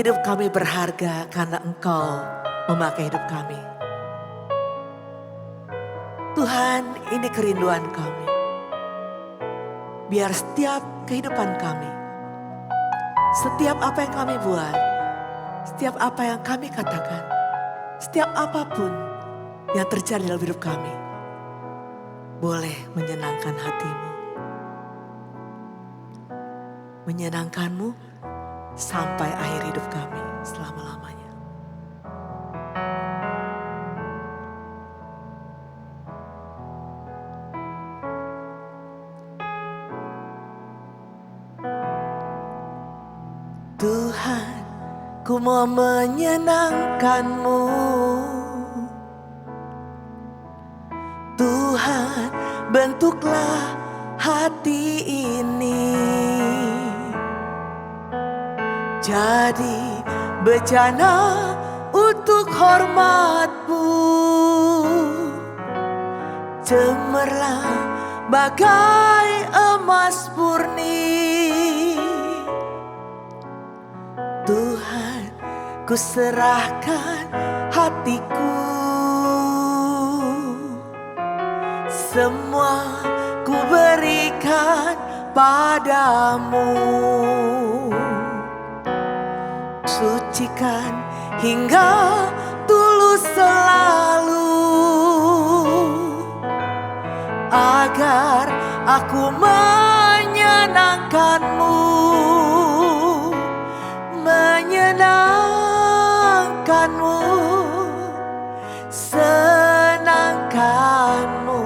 Hidup kami berharga karena Engkau memakai hidup kami. Tuhan, ini kerinduan kami. Biar setiap kehidupan kami, setiap apa yang kami buat, setiap apa yang kami katakan, setiap apapun yang terjadi dalam hidup kami, boleh menyenangkan hatimu. Menyenangkanmu sampai akhir hidup kami selama-lamanya. Tuhan, ku mau menyenangkan-Mu. Tuhan, bentuklah hati ini jadi bejana untuk hormat-Mu. Cemerlang bagai emas murni. Tuhan, ku serahkan hatiku. Semua ku berikan padamu. Sucikan hingga tulus selalu, agar aku menyenangkan-Mu. Menyenangkan-Mu, senangkan-Mu,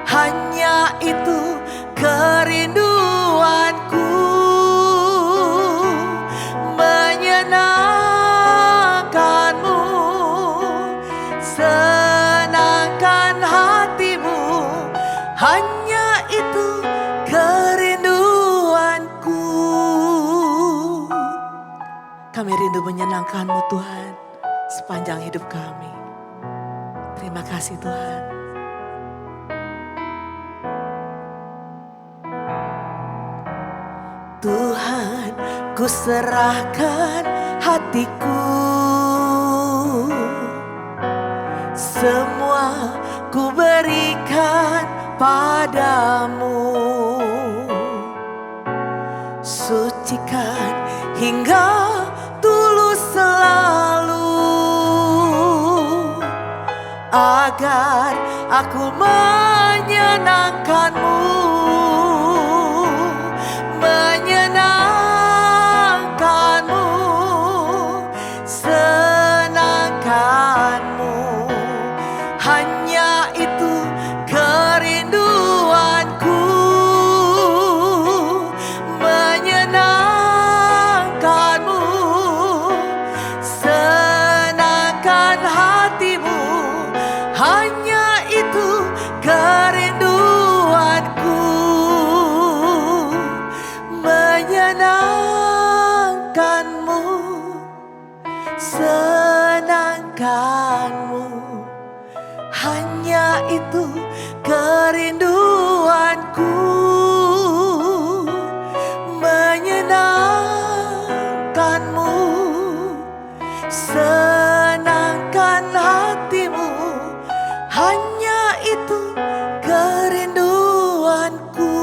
hanya itu kerinduanku. Menyenangkan-Mu, senangkan hatimu, hanya itu kerinduanku. Kami rindu menyenangkan-Mu Tuhan sepanjang hidup kami. Terima kasih Tuhan. Tuhan, ku serahkan hatiku. Semua ku berikan padamu. Sucikan hingga tulus selalu, agar aku menyenangkan-Mu. Menyenangkan-Mu, senangkan-Mu, hanya itu kerinduanku. Menyenangkan-Mu, senangkan hatimu, hanya itu kerinduanku. Menyenangkan-Mu, senangkan-Mu, hanya itu kerinduanku. Menyenangkan-Mu, senangkan hatimu, hanya itu kerinduanku.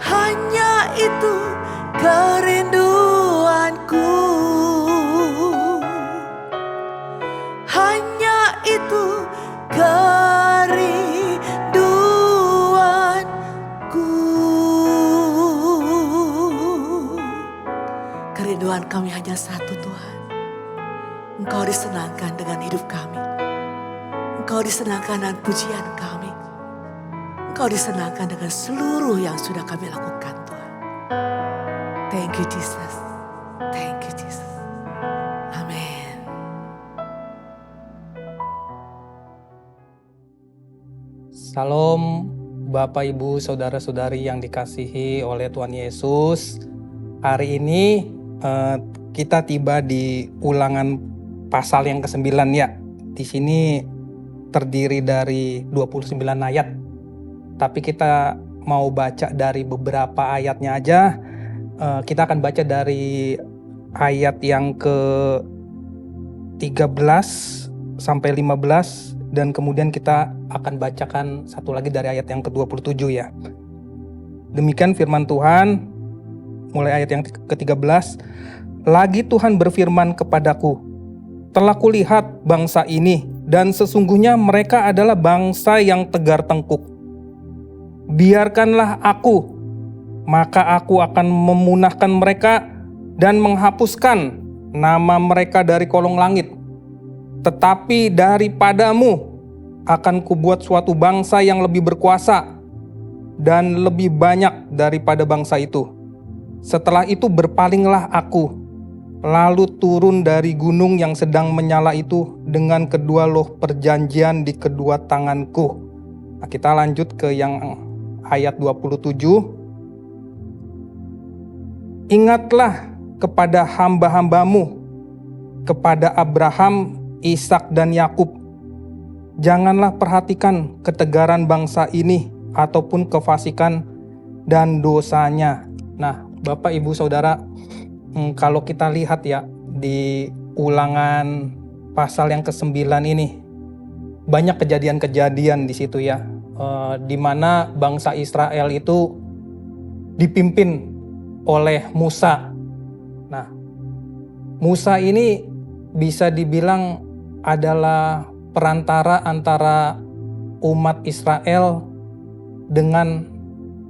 Hanya itu kerinduanku. Hanya itu kerinduanku. Kerinduan kami hanya satu Tuhan. Engkau disenangkan dengan hidup kami. Engkau disenangkan dengan pujian kami. Engkau disenangkan dengan seluruh yang sudah kami lakukan Tuhan. Thank you Jesus. Thank you Jesus. Amin. Salam Bapak Ibu Saudara-saudari yang dikasihi oleh Tuhan Yesus. Hari ini kita tiba di Ulangan pasal yang ke-9 ya. Di sini terdiri dari 29 ayat. Tapi kita mau baca dari beberapa ayatnya aja Kita akan baca dari ayat yang ke-13 sampai 15 dan kemudian kita akan bacakan satu lagi dari ayat yang ke-27 ya. Demikian firman Tuhan mulai ayat yang ke-13. Lagi Tuhan berfirman kepadaku, telah kulihat bangsa ini dan sesungguhnya mereka adalah bangsa yang tegar tengkuk. Biarkanlah aku, maka aku akan memunahkan mereka dan menghapuskan nama mereka dari kolong langit. Tetapi daripadamu akan kubuat suatu bangsa yang lebih berkuasa dan lebih banyak daripada bangsa itu. Setelah itu berpalinglah aku, lalu turun dari gunung yang sedang menyala itu dengan kedua loh perjanjian di kedua tanganku. Nah, kita lanjut ke yang ayat 27. Ingatlah kepada hamba-hambamu, kepada Abraham, Ishak dan Yakub. Janganlah perhatikan ketegaran bangsa ini ataupun kefasikan dan dosanya. Nah, Bapak Ibu Saudara, kalau kita lihat ya di Ulangan pasal yang ke-9 ini, banyak kejadian-kejadian di situ ya, di mana bangsa Israel itu dipimpin oleh Musa. Nah, Musa ini bisa dibilang adalah perantara antara umat Israel dengan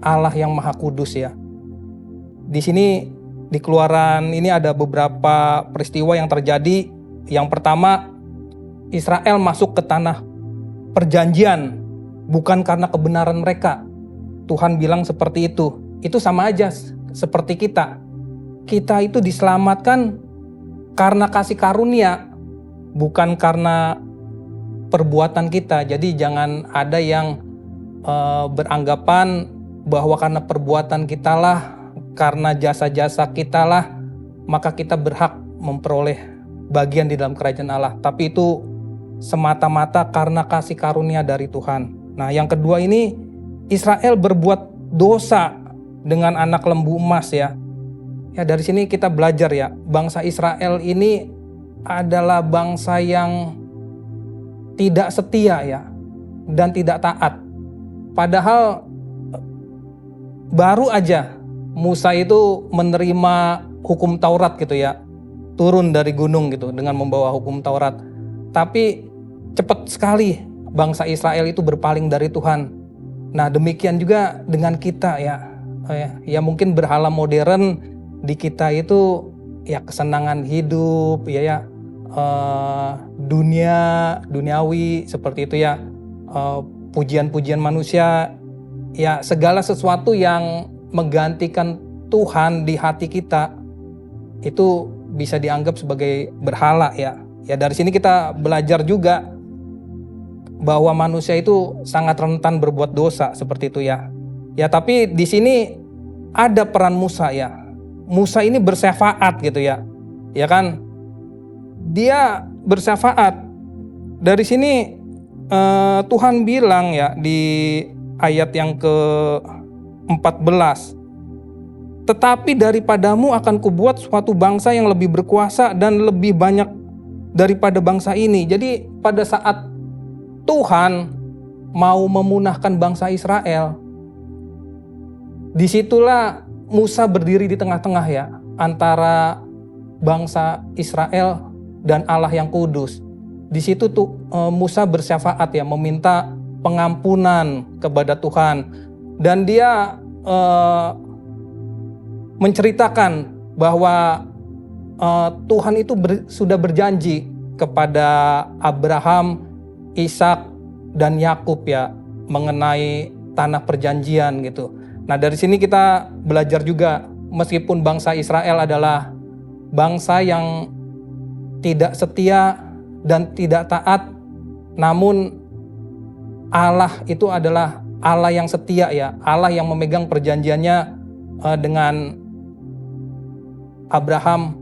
Allah yang Maha Kudus ya. Di sini di Keluaran ini ada beberapa peristiwa yang terjadi. Yang pertama, Israel masuk ke tanah perjanjian bukan karena kebenaran mereka. Tuhan bilang seperti itu. Itu sama aja seperti kita. Kita itu diselamatkan karena kasih karunia, bukan karena perbuatan kita. Jadi jangan ada yang beranggapan bahwa karena perbuatan kita lah, karena jasa-jasa kita lah, maka kita berhak memperoleh bagian di dalam kerajaan Allah. Tapi itu semata-mata karena kasih karunia dari Tuhan. Nah, yang kedua ini, Israel berbuat dosa dengan anak lembu emas ya. Ya, dari sini kita belajar ya, bangsa Israel ini adalah bangsa yang tidak setia ya, dan tidak taat. Padahal baru aja Musa itu menerima hukum Taurat gitu ya, turun dari gunung gitu dengan membawa hukum Taurat. Tapi cepat sekali bangsa Israel itu berpaling dari Tuhan. Nah, demikian juga dengan kita ya. Ya mungkin berhala modern di kita itu ya kesenangan hidup ya duniawi seperti itu ya, pujian-pujian manusia ya, segala sesuatu yang menggantikan Tuhan di hati kita itu bisa dianggap sebagai berhala ya. Ya, dari sini kita belajar juga bahwa manusia itu sangat rentan berbuat dosa seperti itu ya. Ya, tapi di sini ada peran Musa ya. Musa ini bersyafaat gitu ya. Ya kan? Dia bersyafaat. Dari sini Tuhan bilang ya di ayat yang ke-14. Tetapi daripadamu akan kubuat suatu bangsa yang lebih berkuasa dan lebih banyak daripada bangsa ini. Jadi pada saat Tuhan mau memunahkan bangsa Israel, disitulah Musa berdiri di tengah-tengah ya, antara bangsa Israel dan Allah yang kudus. Di situ tuh Musa bersyafaat ya, meminta pengampunan kepada Tuhan. Dan dia menceritakan bahwa Tuhan itu sudah berjanji kepada Abraham, Ishak dan Yakub ya, mengenai tanah perjanjian gitu. Nah, dari sini kita belajar juga, meskipun bangsa Israel adalah bangsa yang tidak setia dan tidak taat, namun Allah itu adalah Allah yang setia ya, Allah yang memegang perjanjiannya dengan Abraham,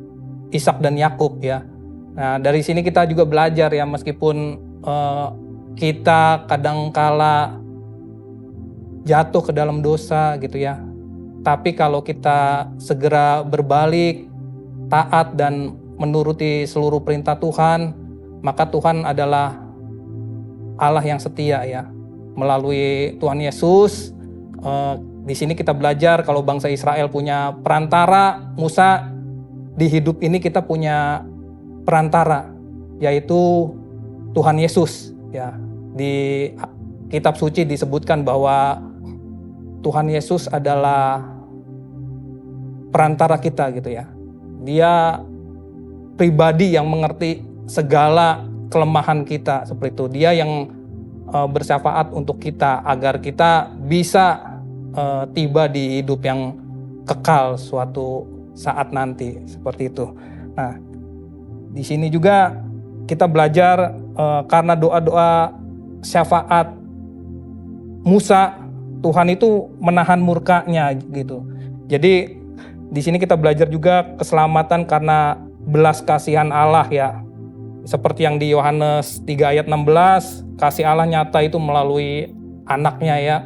Ishak dan Yakub ya. Nah, dari sini kita juga belajar ya, meskipun kita kadangkala jatuh ke dalam dosa gitu ya, Tapi kalau kita segera berbalik, taat dan menuruti seluruh perintah Tuhan, maka Tuhan adalah Allah yang setia ya. Melalui Tuhan Yesus, di sini kita belajar kalau bangsa Israel punya perantara, Musa di hidup ini kita punya perantara, yaitu Tuhan Yesus ya. Di kitab suci disebutkan bahwa Tuhan Yesus adalah perantara kita gitu ya. Dia pribadi yang mengerti segala kelemahan kita seperti itu. Dia yang bersyafaat untuk kita agar kita bisa tiba di hidup yang kekal suatu saat nanti seperti itu. Nah, di sini juga kita belajar karena doa-doa syafaat Musa, Tuhan itu menahan murkanya gitu. Jadi di sini kita belajar juga keselamatan karena belas kasihan Allah ya. Seperti yang di Yohanes 3 ayat 16, kasih Allah nyata itu melalui anaknya ya,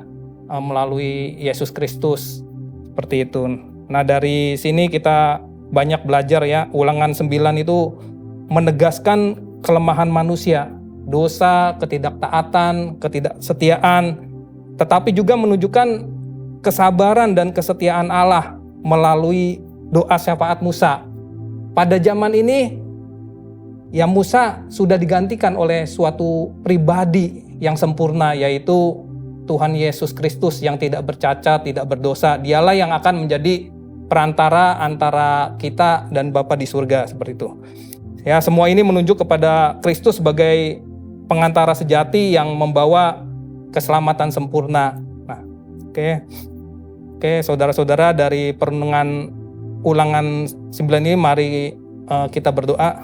melalui Yesus Kristus. Seperti itu. Nah, dari sini kita banyak belajar ya. Ulangan 9 itu menegaskan kelemahan manusia, dosa, ketidaktaatan, ketidaksetiaan, tetapi juga menunjukkan kesabaran dan kesetiaan Allah melalui doa syafaat Musa. Pada zaman ini, ya Musa sudah digantikan oleh suatu pribadi yang sempurna, yaitu Tuhan Yesus Kristus yang tidak bercacat, tidak berdosa. Dialah yang akan menjadi perantara antara kita dan Bapa di surga, seperti itu. Ya, semua ini menunjuk kepada Kristus sebagai pengantara sejati yang membawa keselamatan sempurna. Nah, oke, saudara-saudara, dari perenungan ulangan 9 ini mari kita berdoa.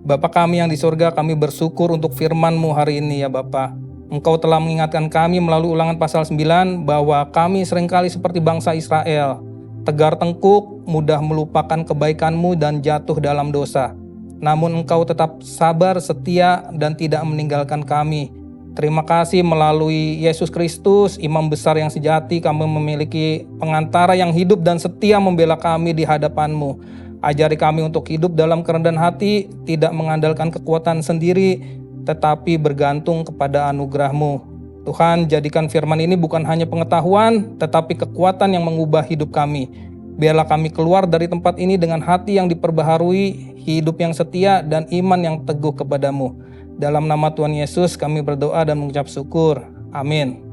Bapa kami yang di surga, kami bersyukur untuk firman-Mu hari ini ya Bapa. Engkau telah mengingatkan kami melalui ulangan pasal 9 bahwa kami seringkali seperti bangsa Israel, tegar tengkuk, mudah melupakan kebaikan-Mu dan jatuh dalam dosa. Namun Engkau tetap sabar, setia, dan tidak meninggalkan kami. Terima kasih melalui Yesus Kristus, Imam Besar yang sejati, kami memiliki pengantara yang hidup dan setia membela kami di hadapan-Mu. Ajari kami untuk hidup dalam kerendahan hati, tidak mengandalkan kekuatan sendiri, tetapi bergantung kepada anugerah-Mu. Tuhan, jadikan firman ini bukan hanya pengetahuan, tetapi kekuatan yang mengubah hidup kami. Biarlah kami keluar dari tempat ini dengan hati yang diperbaharui, hidup yang setia, dan iman yang teguh kepada-Mu. Dalam nama Tuhan Yesus kami berdoa dan mengucap syukur. Amin.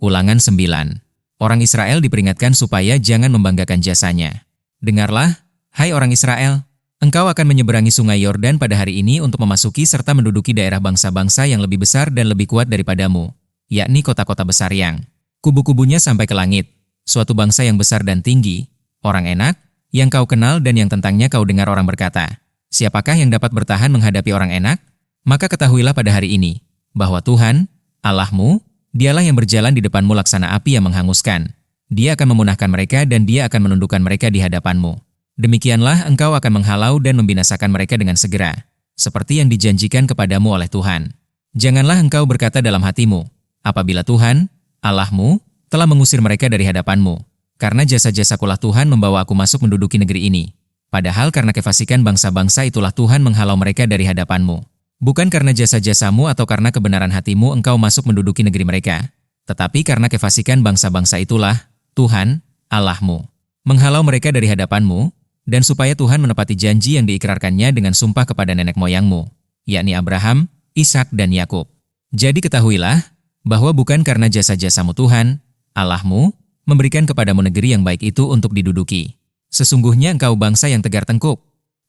Ulangan 9. Orang Israel diperingatkan supaya jangan membanggakan jasanya. Dengarlah, hai orang Israel, engkau akan menyeberangi sungai Yordan pada hari ini untuk memasuki serta menduduki daerah bangsa-bangsa yang lebih besar dan lebih kuat daripadamu, yakni kota-kota besar yang kubu-kubunya sampai ke langit. Suatu bangsa yang besar dan tinggi, orang enak, yang kau kenal dan yang tentangnya kau dengar orang berkata, siapakah yang dapat bertahan menghadapi orang enak? Maka ketahuilah pada hari ini, bahwa Tuhan, Allahmu, dialah yang berjalan di depanmu laksana api yang menghanguskan. Dia akan memunahkan mereka dan dia akan menundukkan mereka di hadapanmu. Demikianlah engkau akan menghalau dan membinasakan mereka dengan segera, seperti yang dijanjikan kepadamu oleh Tuhan. Janganlah engkau berkata dalam hatimu, apabila Tuhan, Allahmu, telah mengusir mereka dari hadapanmu, karena jasa-jasakulah Tuhan membawa aku masuk menduduki negeri ini. Padahal karena kefasikan bangsa-bangsa itulah Tuhan menghalau mereka dari hadapanmu. Bukan karena jasa-jasamu atau karena kebenaran hatimu engkau masuk menduduki negeri mereka, tetapi karena kefasikan bangsa-bangsa itulah Tuhan, Allahmu, menghalau mereka dari hadapanmu, dan supaya Tuhan menepati janji yang diikrarkannya dengan sumpah kepada nenek moyangmu, yakni Abraham, Ishak dan Yakub. Jadi ketahuilah, bahwa bukan karena jasa-jasamu Tuhan, Allahmu, memberikan kepadamu negeri yang baik itu untuk diduduki. Sesungguhnya engkau bangsa yang tegar tengkuk.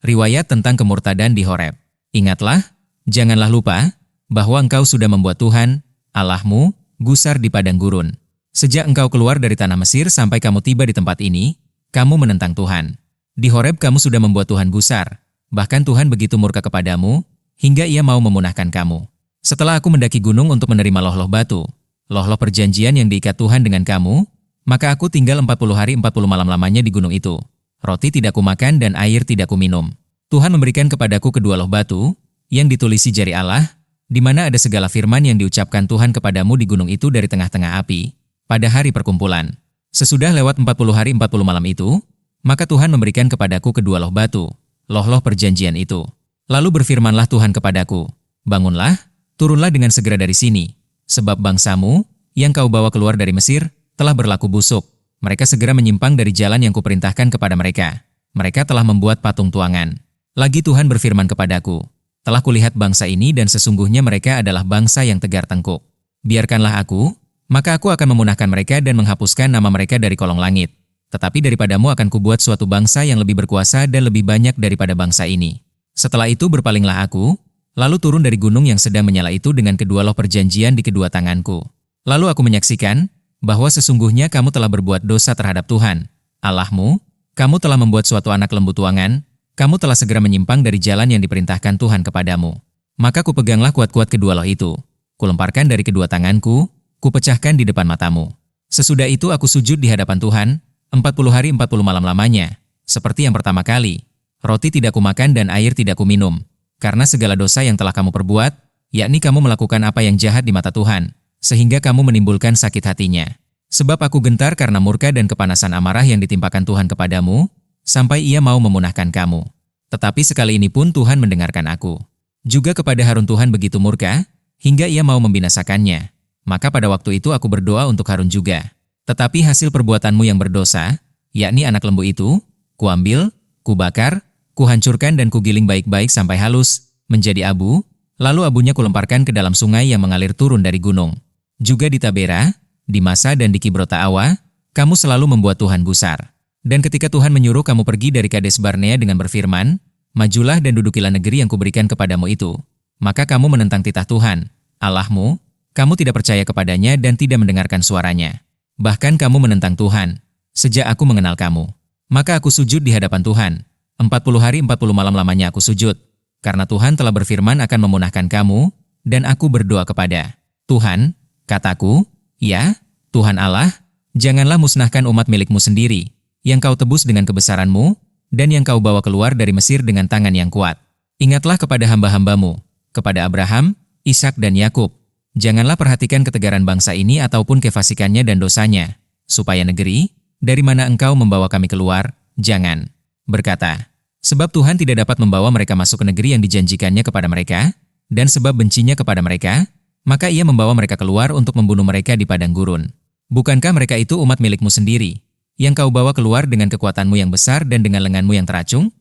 Riwayat tentang kemurtadan di Horeb. Ingatlah, janganlah lupa, bahwa engkau sudah membuat Tuhan, Allahmu, gusar di padang gurun. Sejak engkau keluar dari tanah Mesir sampai kamu tiba di tempat ini, kamu menentang Tuhan. Di Horeb kamu sudah membuat Tuhan gusar, bahkan Tuhan begitu murka kepadamu, hingga ia mau memunahkan kamu. Setelah aku mendaki gunung untuk menerima loh-loh batu, loh-loh perjanjian yang diikat Tuhan dengan kamu, maka aku tinggal 40 hari 40 malam lamanya di gunung itu. Roti tidak kumakan dan air tidak kuminum. Tuhan memberikan kepadaku kedua loh batu, yang ditulisi jari Allah, di mana ada segala firman yang diucapkan Tuhan kepadamu di gunung itu dari tengah-tengah api. pada hari perkumpulan. Sesudah lewat 40 hari 40 malam itu, maka Tuhan memberikan kepadaku kedua loh batu, loh-loh perjanjian itu. Lalu berfirmanlah Tuhan kepadaku, bangunlah, turunlah dengan segera dari sini, sebab bangsamu, yang kau bawa keluar dari Mesir, telah berlaku busuk. Mereka segera menyimpang dari jalan yang kuperintahkan kepada mereka. Mereka telah membuat patung tuangan. Lagi Tuhan berfirman kepadaku, telah kulihat bangsa ini dan sesungguhnya mereka adalah bangsa yang tegar tengkuk. Biarkanlah aku, maka aku akan memunahkan mereka dan menghapuskan nama mereka dari kolong langit. Tetapi daripadamu akan kubuat suatu bangsa yang lebih berkuasa dan lebih banyak daripada bangsa ini. Setelah itu berpalinglah aku, lalu turun dari gunung yang sedang menyala itu dengan kedua loh perjanjian di kedua tanganku. Lalu aku menyaksikan bahwa sesungguhnya kamu telah berbuat dosa terhadap Tuhan, Allahmu, kamu telah membuat suatu anak lembu tuangan, kamu telah segera menyimpang dari jalan yang diperintahkan Tuhan kepadamu. Maka kupeganglah kuat-kuat kedua loh itu, kulemparkan dari kedua tanganku, kupecahkan di depan matamu. Sesudah itu aku sujud di hadapan Tuhan, 40 hari 40 malam lamanya, seperti yang pertama kali. Roti tidak kumakan dan air tidak kuminum, karena segala dosa yang telah kamu perbuat, yakni kamu melakukan apa yang jahat di mata Tuhan, sehingga kamu menimbulkan sakit hatinya. Sebab aku gentar karena murka dan kepanasan amarah yang ditimpakan Tuhan kepadamu, sampai ia mau memunahkan kamu. Tetapi sekali ini pun Tuhan mendengarkan aku. Juga kepada Harun Tuhan begitu murka, hingga ia mau membinasakannya. Maka pada waktu itu aku berdoa untuk Harun juga. Tetapi hasil perbuatanmu yang berdosa, yakni anak lembu itu, kuambil, kubakar, kuhancurkan dan kugiling baik-baik sampai halus, menjadi abu, lalu abunya kulemparkan ke dalam sungai yang mengalir turun dari gunung. Juga di Tabera, di Masa dan di Kibrotaawa, kamu selalu membuat Tuhan gusar. Dan ketika Tuhan menyuruh kamu pergi dari Kades Barnea dengan berfirman, majulah dan dudukilah negeri yang kuberikan kepadamu itu, maka kamu menentang titah Tuhan, Allahmu, kamu tidak percaya kepadanya dan tidak mendengarkan suaranya. Bahkan kamu menentang Tuhan, sejak aku mengenal kamu. Maka aku sujud di hadapan Tuhan. 40 hari 40 malam lamanya aku sujud, karena Tuhan telah berfirman akan memunahkan kamu, dan aku berdoa kepada Tuhan, kataku, ya, Tuhan Allah, janganlah musnahkan umat milikmu sendiri, yang kau tebus dengan kebesaranmu, dan yang kau bawa keluar dari Mesir dengan tangan yang kuat. Ingatlah kepada hamba-hambamu, kepada Abraham, Ishak dan Yakub. Janganlah perhatikan ketegaran bangsa ini ataupun kefasikannya dan dosanya, supaya negeri, dari mana engkau membawa kami keluar, jangan berkata, sebab Tuhan tidak dapat membawa mereka masuk ke negeri yang dijanjikannya kepada mereka, dan sebab bencinya kepada mereka, maka ia membawa mereka keluar untuk membunuh mereka di padang gurun. Bukankah mereka itu umat milikmu sendiri, yang kau bawa keluar dengan kekuatanmu yang besar dan dengan lenganmu yang teracung?